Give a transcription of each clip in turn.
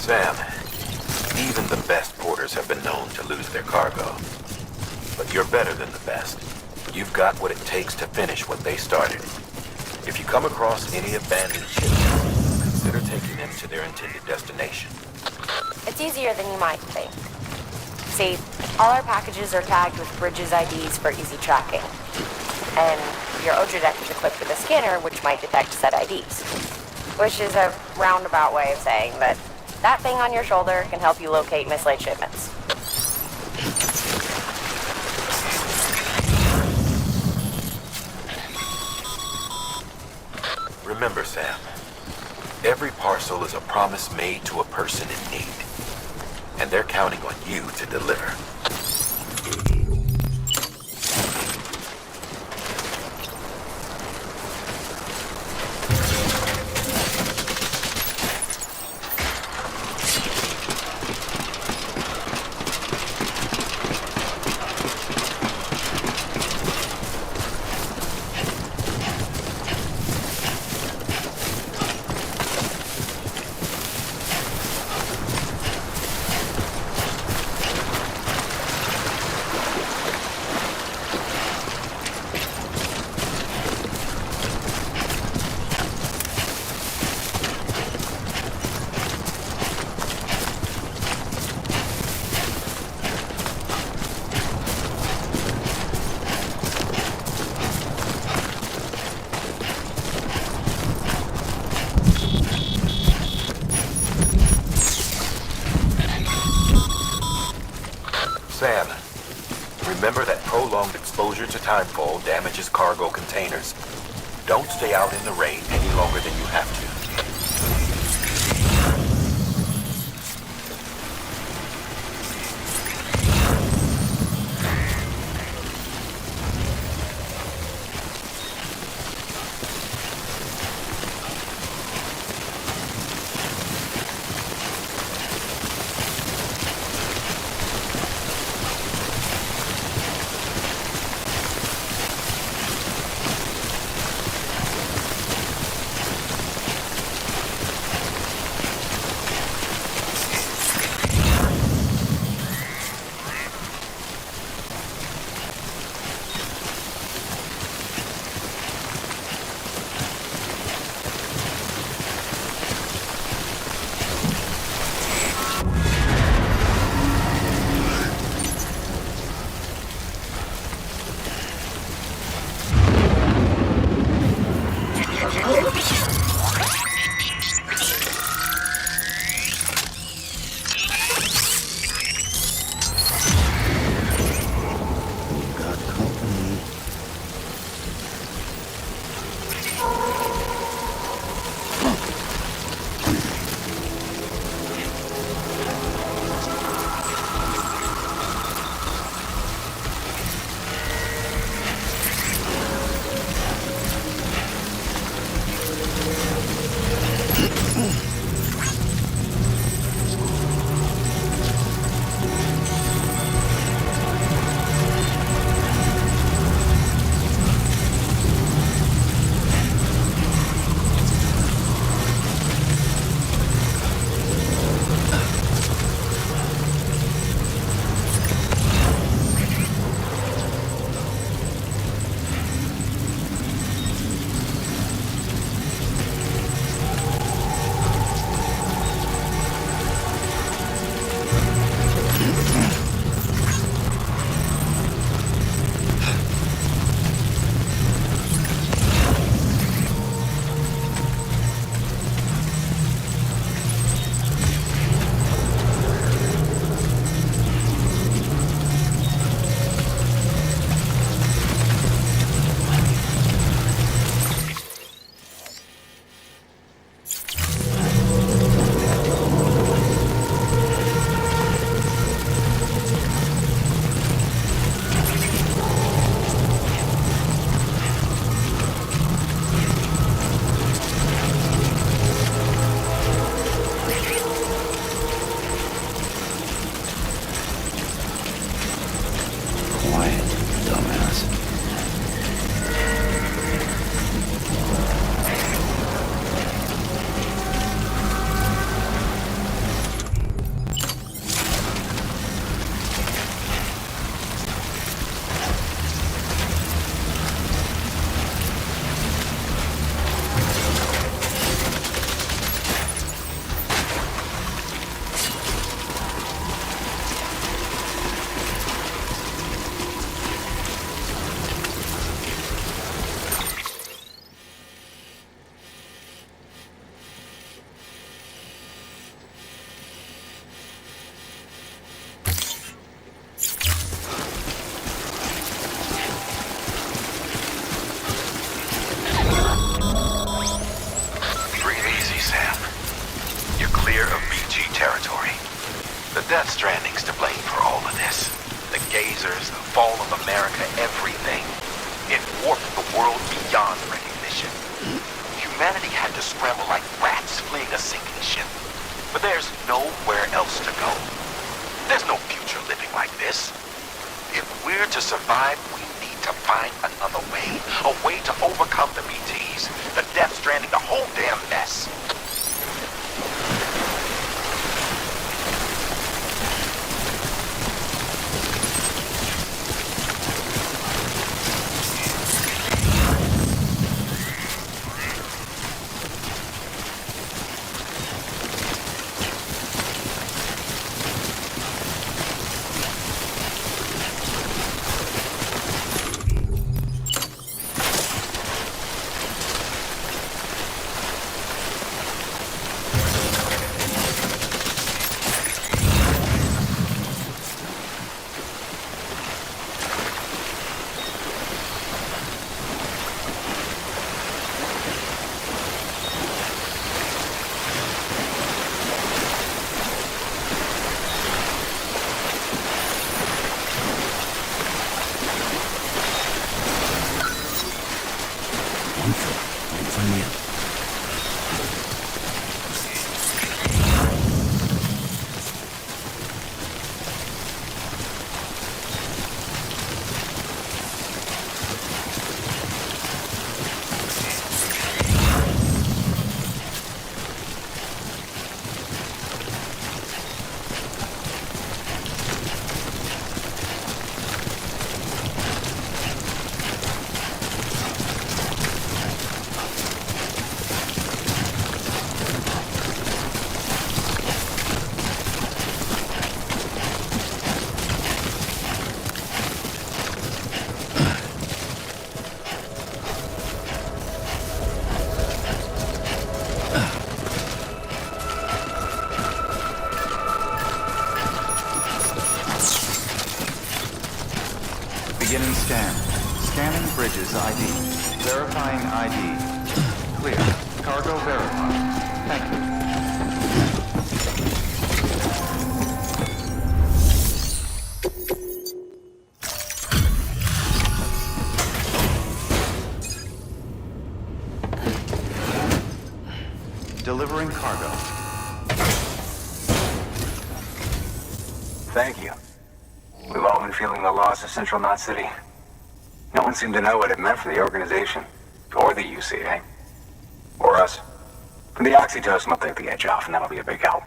Sam, even the best porters have been known to lose their cargo. But you're better than the best. You've got what it takes to finish what they started. If you come across any abandoned ships, consider taking them to their intended destination. It's easier than you might think. See, all our packages are tagged with Bridges IDs for easy tracking. And your Oja deck is equipped with a scanner which might detect said IDs. Which is a roundabout way of saying that thing on your shoulder can help you locate mislaid shipments. Remember, Sam, every parcel is a promise made to a person in need. And they're counting on you to deliver. Sam, remember that prolonged exposure to timefall damages cargo containers. Don't stay out in the rain any longer than you have to. territory. The Death Stranding's to blame for all of this. The gazers, the fall of America, everything. It warped the world beyond recognition. Humanity had to scramble like rats fleeing a sinking ship. But there's nowhere else to go. There's no future living like this. If we're to survive, we need to find another way. A way to overcome the BTs, the Death Stranding, the whole damn mess. Beginning scan. Scanning bridges ID. Verifying ID. Clear. Cargo verified. Thank you. Delivering cargo. Thank you. We've all been feeling the loss of Central Knot City. No one seemed to know what it meant for the organization. Or the UCA. Or us. For the Oxytocin will take the edge off, and that'll be a big help.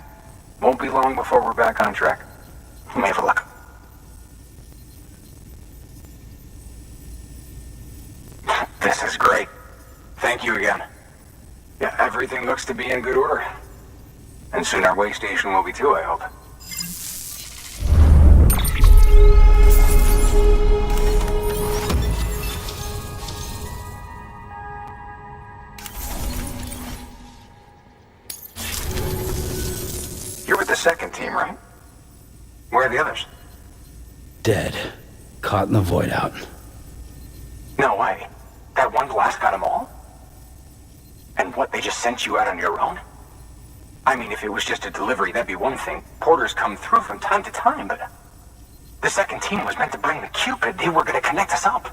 Won't be long before we're back on track. May have luck. This is great. Thank you again. Yeah, everything looks to be in good order. And soon our way station will be too, I hope. You're with the second team, right? Where are the others? Dead. Caught in the void out. No way. That one blast got them all? And what, they just sent you out on your own? I mean, if it was just a delivery, that'd be one thing. Porters come through from time to time, but... The second team was meant to bring the Cupid. They were gonna connect us up.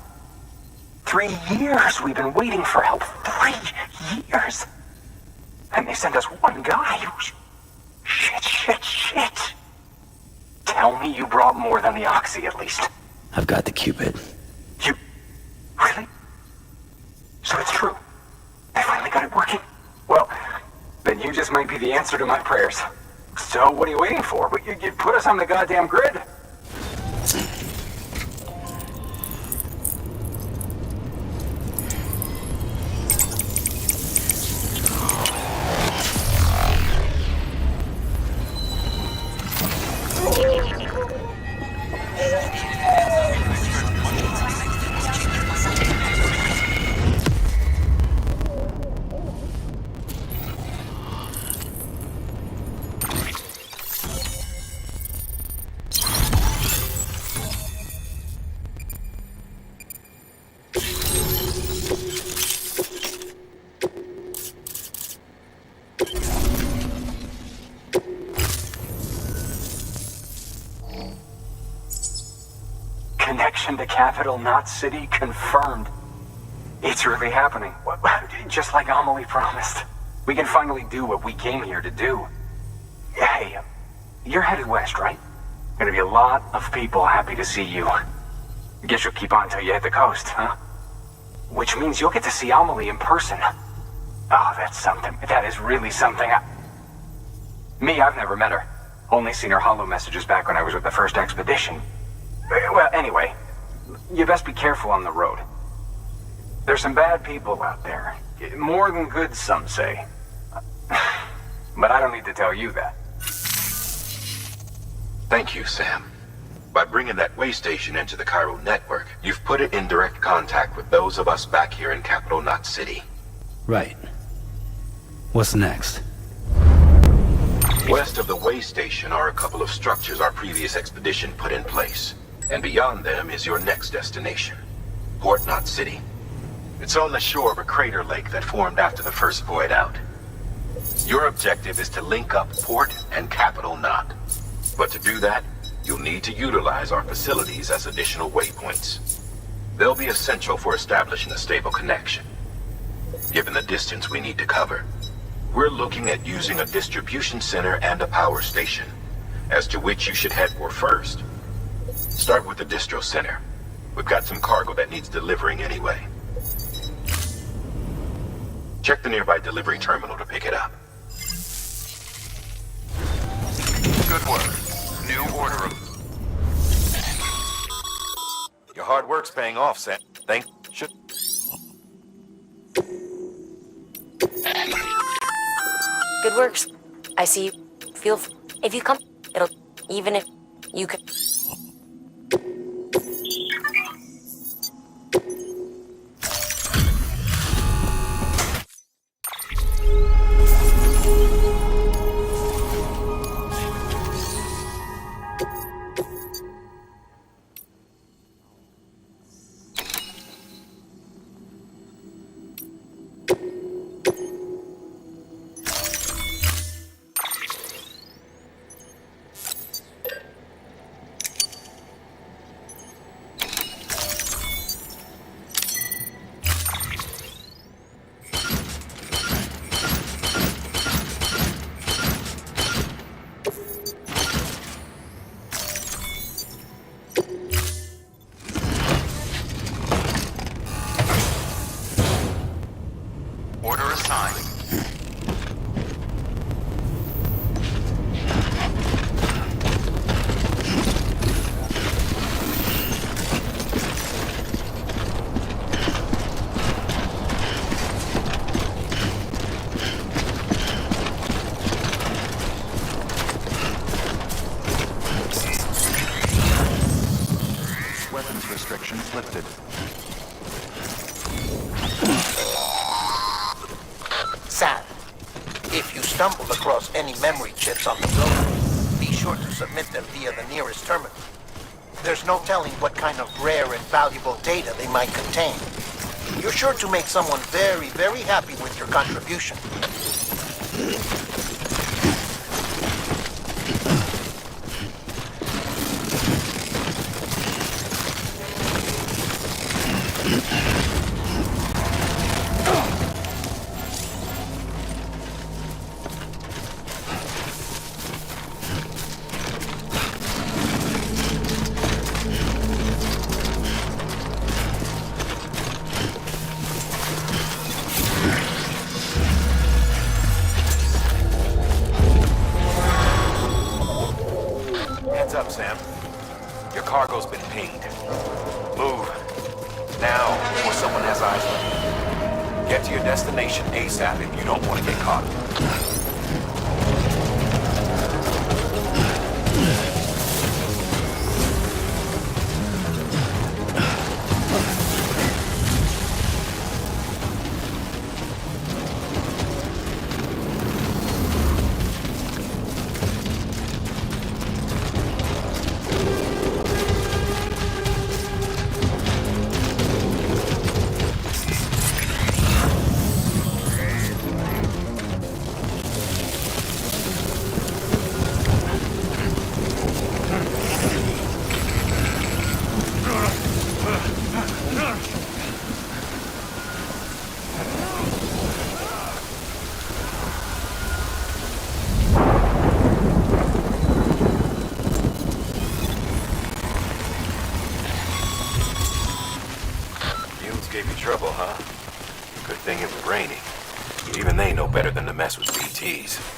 3 years we've been waiting for help. 3 years! And they sent us one guy. Shit. Tell me you brought more than the Oxy, at least. I've got the Cupid. You... Really? So it's true. They finally got it working. Well, then you just might be the answer to my prayers. So what are you waiting for? You put us on the goddamn grid. expansion to capital Knot City confirmed. It's really happening. Just like Amelie promised. We can finally do what we came here to do. Hey, you're headed west, right? Gonna be a lot of people happy to see you. Guess you'll keep on till you hit the coast, huh? Which means you'll get to see Amelie in person. Oh, that's something. That is really something. Me, I've never met her. Only seen her holo messages back when I was with the first expedition. Well, anyway, you best be careful on the road. There's some bad people out there. More than good, some say. But I don't need to tell you that. Thank you, Sam. By bringing that way station into the Cairo network, you've put it in direct contact with those of us back here in capital Knot City. Right. What's next? West of the way station are a couple of structures our previous expedition put in place. And beyond them is your next destination, Port Knot City. It's on the shore of a crater lake that formed after the first void out. Your objective is to link up Port and Capital Knot. But to do that, you'll need to utilize our facilities as additional waypoints. They'll be essential for establishing a stable connection. Given the distance we need to cover, we're looking at using a distribution center and a power station, as to which you should head for first. Start with the distro center. We've got some cargo that needs delivering anyway. Check the nearby delivery terminal to pick it up. Good work. New order of... Your hard work's paying off, Sam. Should... Good works. I see. If you come, it'll... Even if you could... Order assigned. Weapons restrictions lifted. Sam, if you stumble across any memory chips on the road, be sure to submit them via the nearest terminal. There's no telling what kind of rare and valuable data they might contain. You're sure to make someone very, very happy with your contribution. Heads up, Sam. Your cargo's been pinged. Move. Now, before someone has eyes on you. Get to your destination ASAP if you don't want to get caught. mess with BTs.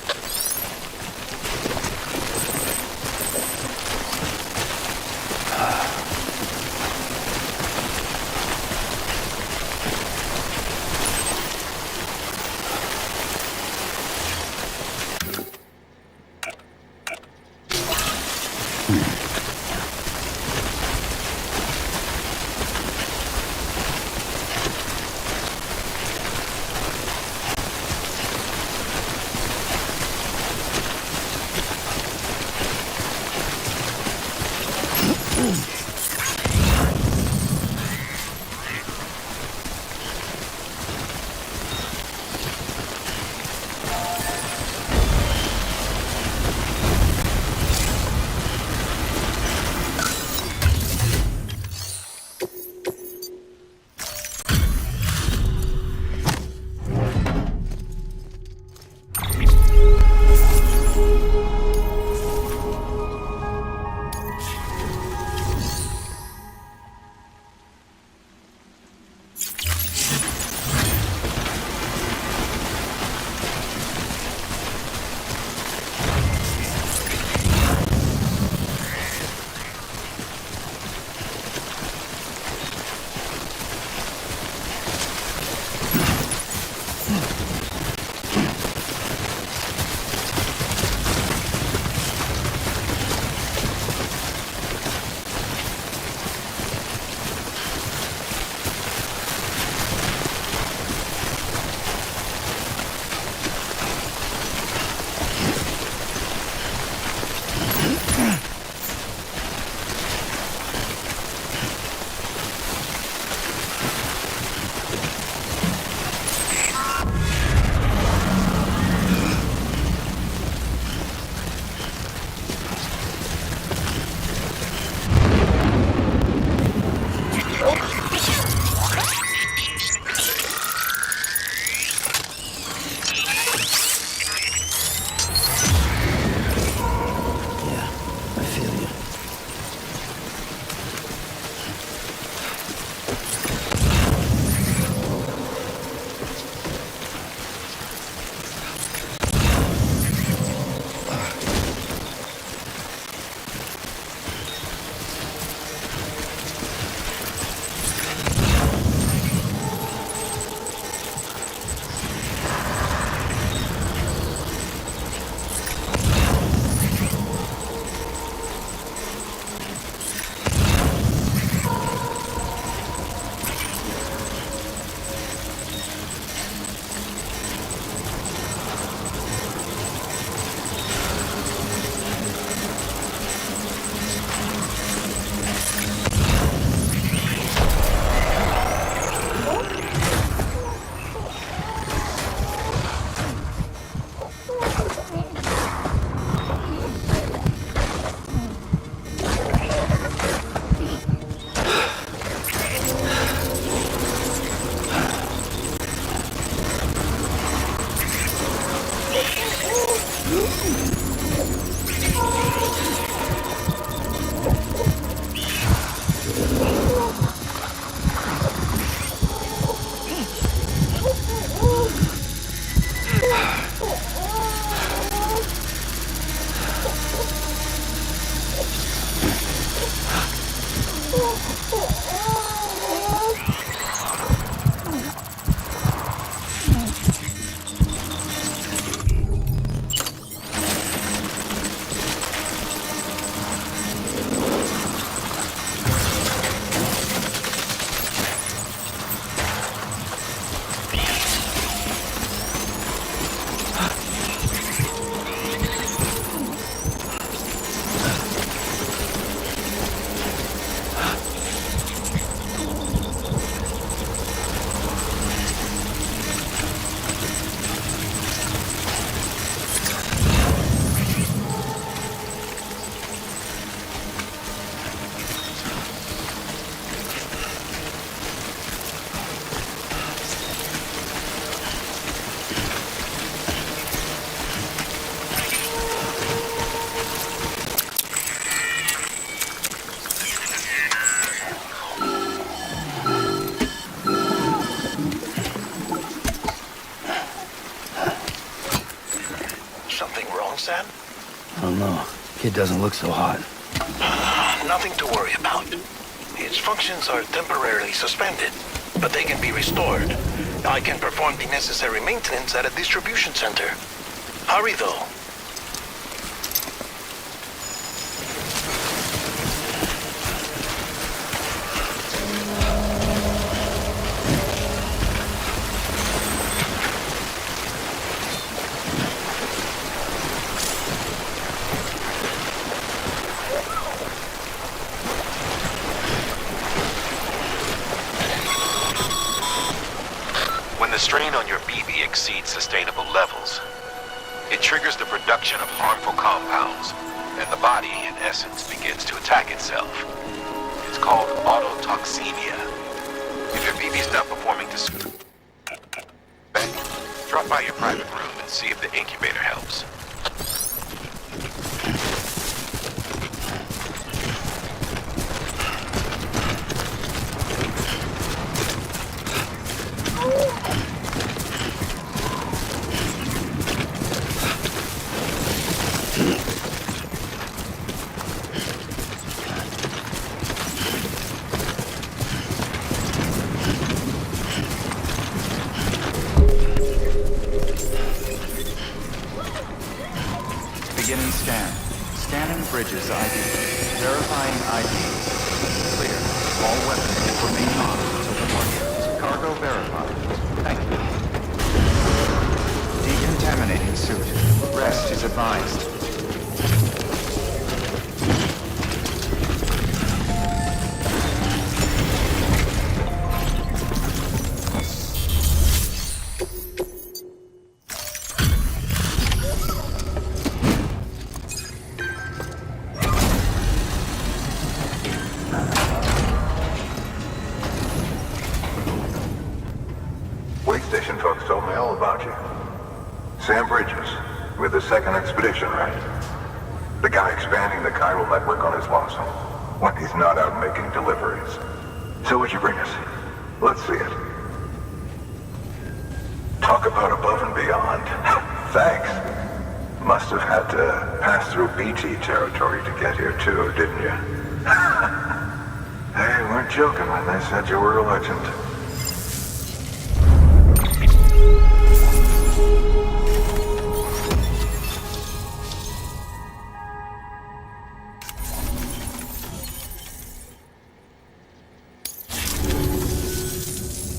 Something wrong, Sam? I don't know. Kid doesn't look so hot. Nothing to worry about. His functions are temporarily suspended, but they can be restored. I can perform the necessary maintenance at a distribution center. Hurry, though. When the strain on your BB exceeds sustainable levels, it triggers the production of harmful compounds, and the body, in essence, begins to attack itself. It's called autotoxemia. If your BB's not performing to spec, drop by your private room and see if the incubator helps. Beginning scan. Scanning bridges ID. Verifying IDs. Clear. All weapons will remain on until the morning. Cargo verified. Thank you. Decontaminating suit. Rest is advised. Station folks told me all about you. Sam Bridges, with the second expedition, right? The guy expanding the chiral network on his lonesome, when he's not out making deliveries. So what'd you bring us? Let's see it. Talk about above and beyond. Thanks. Must have had to pass through BT territory to get here too, didn't you? They weren't joking when they said you were a legend.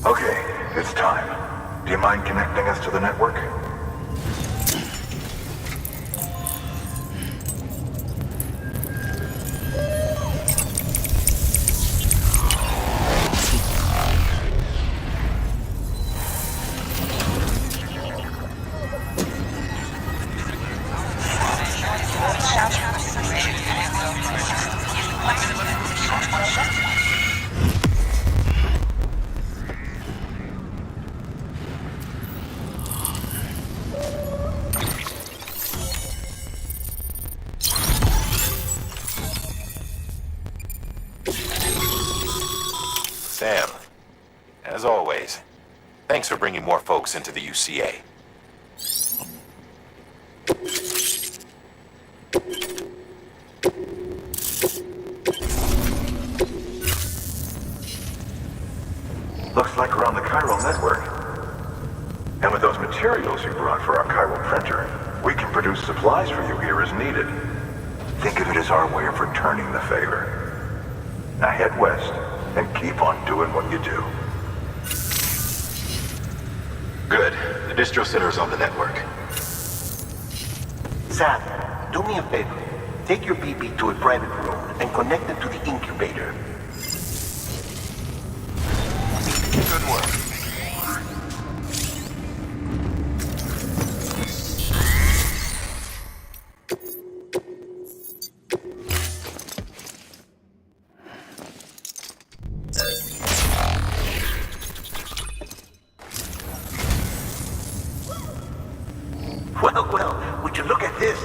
Okay, it's time. Do you mind connecting us to the network? Sam, as always, thanks for bringing more folks into the UCA. Looks like we're on the chiral network. And with those materials you brought for our chiral printer, we can produce supplies for you here as needed. Think of it as our way of returning the favor. Now head west and keep on doing what you do. Good. The distro center's on the network. Sam, do me a favor. Take your BB to a private room and connect it to the incubator. Good work. Well, would you look at this?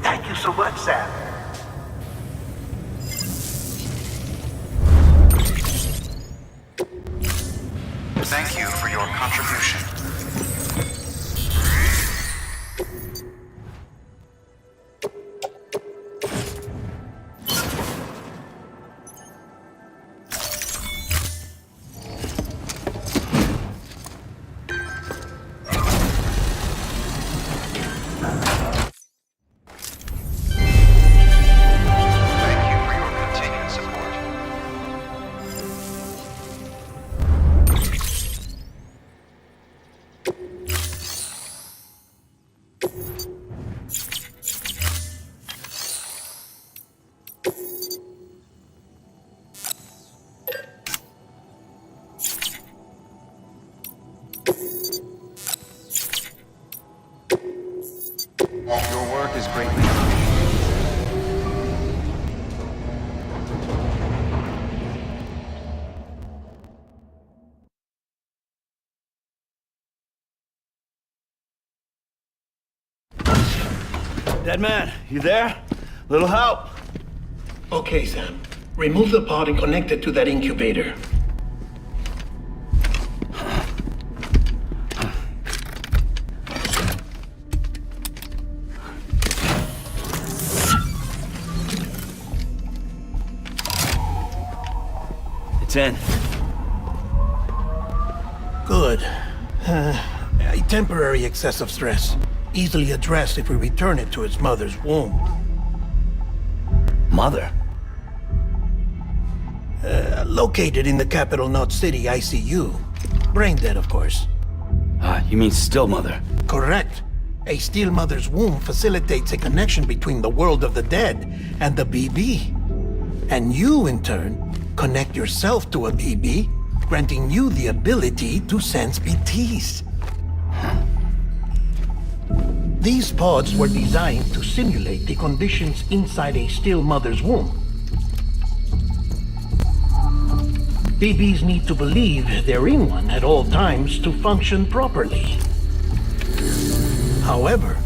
Thank you so much, Sam. Thank you for your contribution. Your work is greatly appreciated. Dead man, you there? Little help. Okay, Sam. Remove the pod and connect it to that incubator. It's in. Good. A temporary excess of stress. Easily addressed if we return it to its mother's womb. Mother? Located in the capital Knot City ICU. Brain dead, of course. You mean still mother? Correct. A still mother's womb facilitates a connection between the world of the dead and the BB. And you, in turn, connect yourself to a BB, granting you the ability to sense BTs. These pods were designed to simulate the conditions inside a still mother's womb. BBs need to believe they're in one at all times to function properly. However,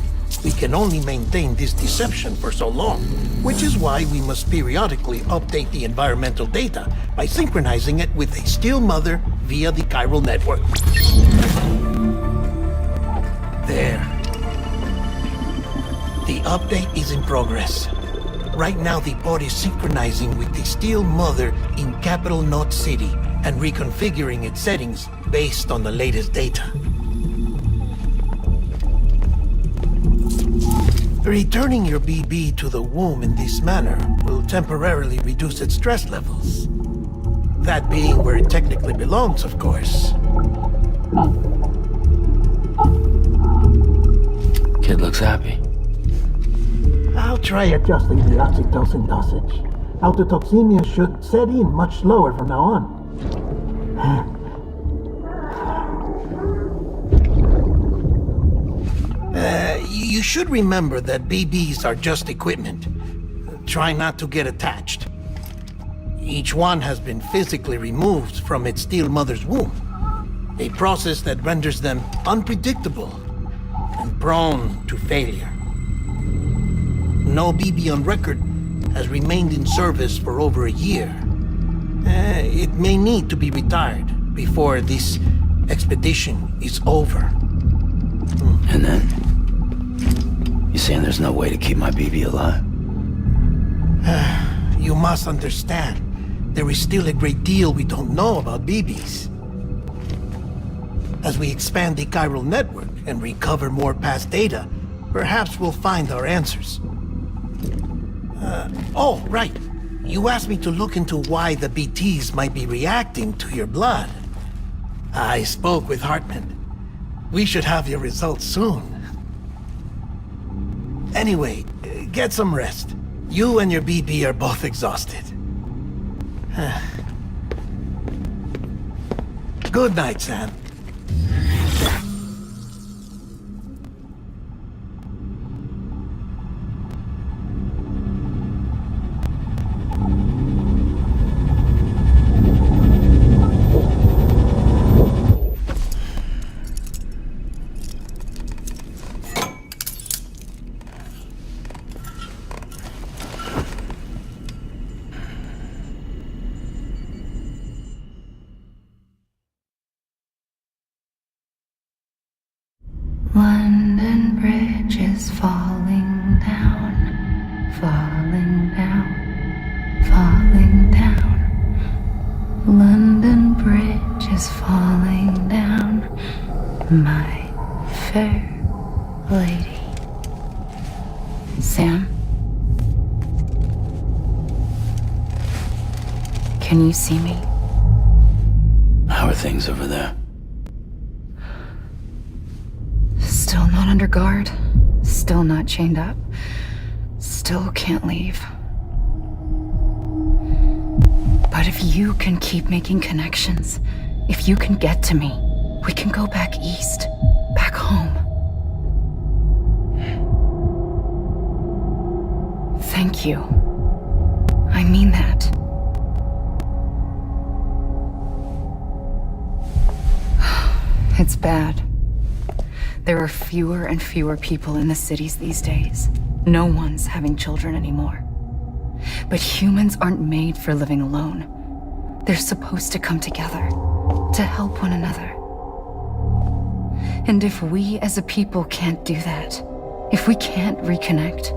we can only maintain this deception for so long, which is why we must periodically update the environmental data by synchronizing it with a still mother via the chiral network. There. The update is in progress. Right now, the pod is synchronizing with the still mother in capital Knot City and reconfiguring its settings based on the latest data. Returning your BB to the womb in this manner will temporarily reduce its stress levels. That being where it technically belongs, of course. Kid looks happy. I'll try adjusting the oxytocin dosage. Autotoxemia should set in much slower from now on. You should remember that BBs are just equipment. Try not to get attached. Each one has been physically removed from its still mother's womb. A process that renders them unpredictable and prone to failure. No BB on record has remained in service for over a year. It may need to be retired before this expedition is over. And then? You saying there's no way to keep my BB alive? You must understand, there is still a great deal we don't know about BBs. As we expand the chiral network and recover more past data, perhaps we'll find our answers. Oh, right. You asked me to look into why the BTs might be reacting to your blood. I spoke with Hartman. We should have your results soon. Anyway, get some rest. You and your BB are both exhausted. Good night, Sam. London Bridge is falling down, falling down, falling down. London Bridge is falling down, my fair lady. Sam? Can you see me? How are things over there? Still not under guard, still not chained up, still can't leave. But if you can keep making connections, if you can get to me, we can go back east, back home. Thank you. I mean that. It's bad. There are fewer and fewer people in the cities these days. No one's having children anymore. But humans aren't made for living alone. They're supposed to come together, to help one another. And if we as a people can't do that, if we can't reconnect,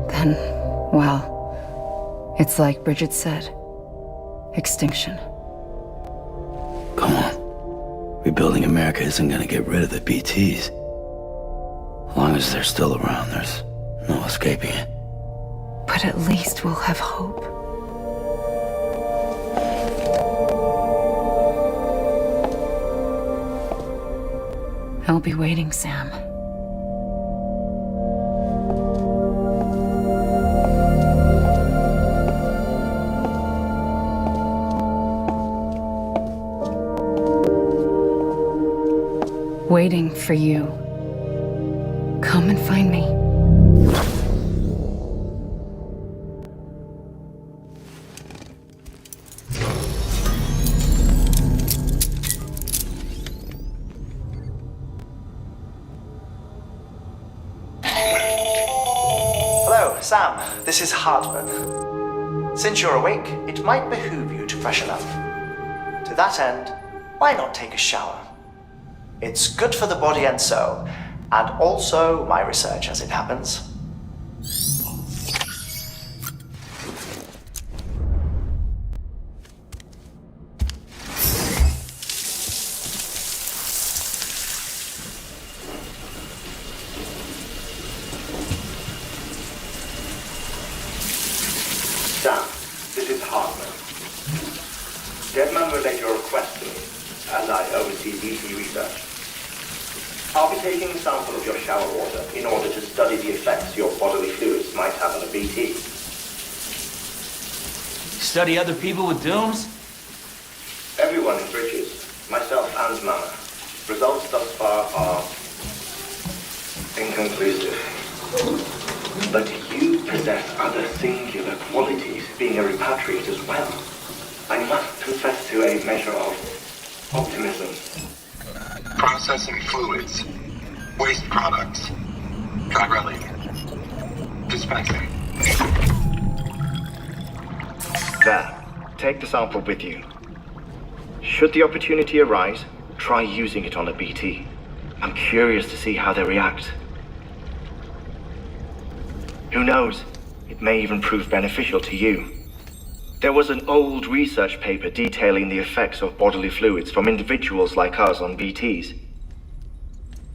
then, well, it's like Bridget said, extinction. Come on. Rebuilding America isn't gonna get rid of the BTs. As long as they're still around, there's no escaping it. But at least we'll have hope. I'll be waiting, Sam. Waiting for you. Come and find me. Hello, Sam. This is Hartman. Since you're awake, it might behoove you to freshen up. To that end, why not take a shower? It's good for the body and soul, and also my research as it happens. Sam, this is Hartman. Deadman relayed your request to me, as I oversee BT research. I'll be taking a sample of your shower water in order to study the effects your bodily fluids might have on a BT. Study other people with dooms? Everyone in Bridges, myself and Mama. Results thus far are inconclusive. But you possess other singular qualities, being a repatriate as well. I must confess to a measure of optimism. Processing fluids. Waste products. Drilling. Dispensing. There. Take the sample with you. Should the opportunity arise, try using it on a BT. I'm curious to see how they react. Who knows? It may even prove beneficial to you. There was an old research paper detailing the effects of bodily fluids from individuals like us on BTs.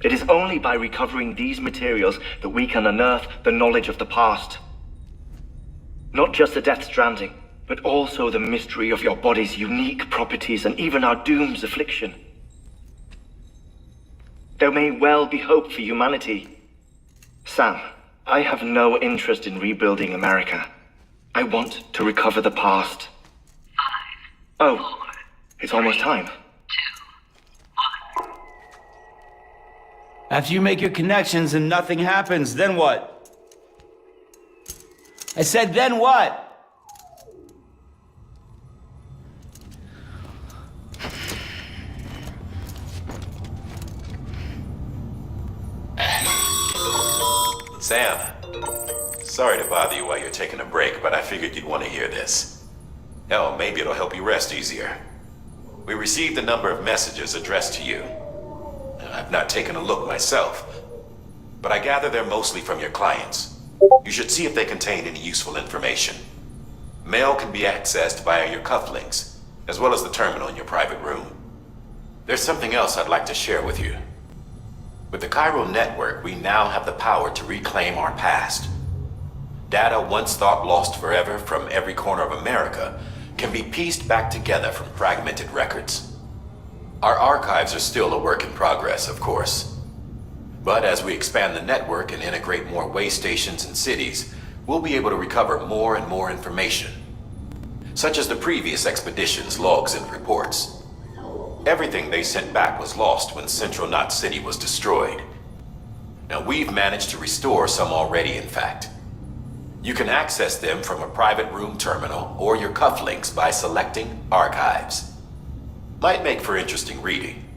It is only by recovering these materials that we can unearth the knowledge of the past. Not just the Death Stranding, but also the mystery of your body's unique properties and even our doom's affliction. There may well be hope for humanity. Sam, I have no interest in rebuilding America. I want to recover the past. 5, Oh, 4, it's almost time. 2, 1. After you make your connections and nothing happens, then what? I said, then what? Sam, sorry to bother you while you're taking a break, but I figured you'd want to hear this. Hell, maybe it'll help you rest easier. We received a number of messages addressed to you. I've not taken a look myself, but I gather they're mostly from your clients. You should see if they contain any useful information. Mail can be accessed via your cufflinks, as well as the terminal in your private room. There's something else I'd like to share with you. With the Chiral network, we now have the power to reclaim our past. Data once thought lost forever from every corner of America can be pieced back together from fragmented records. Our archives are still a work in progress, of course. But as we expand the network and integrate more way stations and cities, we'll be able to recover more and more information, such as the previous expedition's logs and reports. Everything they sent back was lost when Central Knot City was destroyed. Now, we've managed to restore some already, in fact. You can access them from a private room terminal or your cufflinks by selecting Archives. Might make for interesting reading.